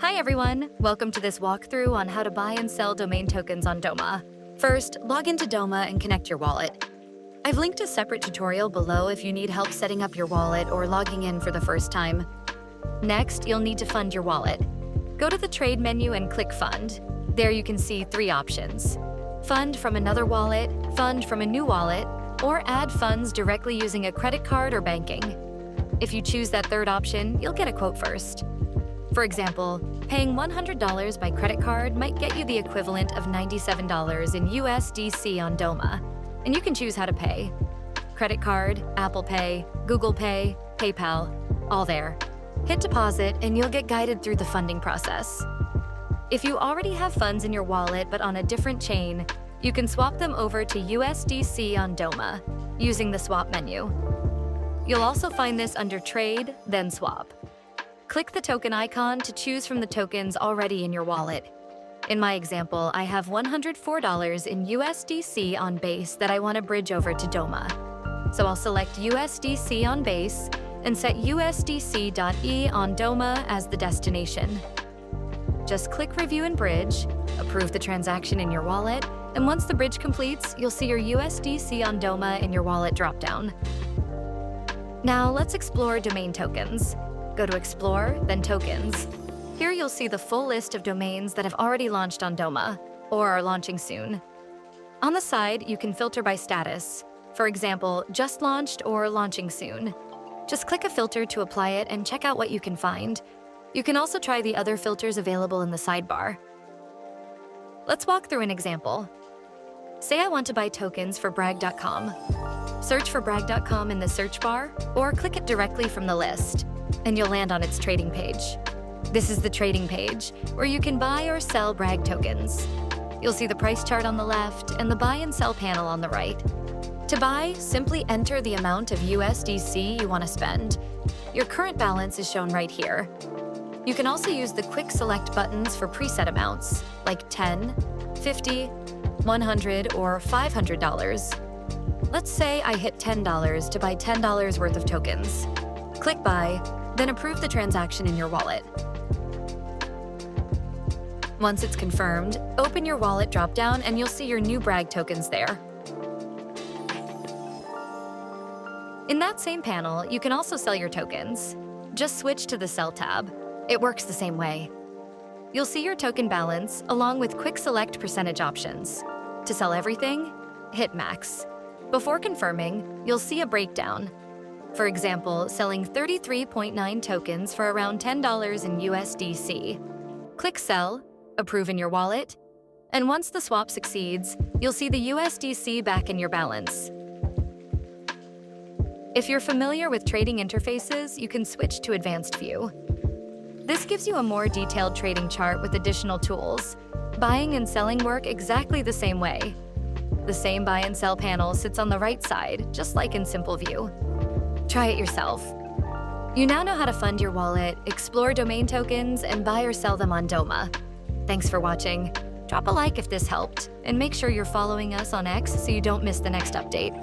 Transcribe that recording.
Hi everyone! Welcome to this walkthrough on how to buy and sell domain tokens on Doma. First, log into Doma and connect your wallet. I've linked a separate tutorial below if you need help setting up your wallet or logging in for the first time. Next, you'll need to fund your wallet. Go to the Trade menu and click Fund. There you can see three options: fund from another wallet, fund from a new wallet, or add funds directly using a credit card or banking. If you choose that third option, you'll get a quote first. For example, paying $100 by credit card might get you the equivalent of $97 in USDC on Doma, and you can choose how to pay. Credit card, Apple Pay, Google Pay, PayPal, all there. Hit deposit and you'll get guided through the funding process. If you already have funds in your wallet but on a different chain, you can swap them over to USDC on Doma using the swap menu. You'll also find this under Trade, then Swap. Click the token icon to choose from the tokens already in your wallet. In my example, I have $104 in USDC on Base that I want to bridge over to Doma. So I'll select USDC on Base and set USDC.E on Doma as the destination. Just click Review and Bridge, approve the transaction in your wallet, and once the bridge completes, you'll see your USDC on Doma in your wallet dropdown. Now let's explore domain tokens. Go to Explore, then Tokens. Here you'll see the full list of domains that have already launched on Doma, or are launching soon. On the side, you can filter by status. For example, just launched or launching soon. Just click a filter to apply it and check out what you can find. You can also try the other filters available in the sidebar. Let's walk through an example. Say I want to buy tokens for brag.com. Search for brag.com in the search bar, or click it directly from the list, and you'll land on its trading page. This is the trading page, where you can buy or sell Brag tokens. You'll see the price chart on the left and the buy and sell panel on the right. To buy, simply enter the amount of USDC you want to spend. Your current balance is shown right here. You can also use the quick select buttons for preset amounts, like $10, $50, $100, or $500. Let's say I hit $10 to buy $10 worth of tokens. Click Buy, then approve the transaction in your wallet. Once it's confirmed, open your wallet dropdown and you'll see your new Brag tokens there. In that same panel, you can also sell your tokens. Just switch to the Sell tab. It works the same way. You'll see your token balance along with quick select percentage options. To sell everything, hit Max. Before confirming, you'll see a breakdown. For example, selling 33.9 tokens for around $10 in USDC. Click Sell, approve in your wallet, and once the swap succeeds, you'll see the USDC back in your balance. If you're familiar with trading interfaces, you can switch to Advanced View. This gives you a more detailed trading chart with additional tools. Buying and selling work exactly the same way. The same buy and sell panel sits on the right side, just like in Simple View. Try it yourself. You now know how to fund your wallet, explore domain tokens, and buy or sell them on Doma. Thanks for watching. Drop a like if this helped, and make sure you're following us on X so you don't miss the next update.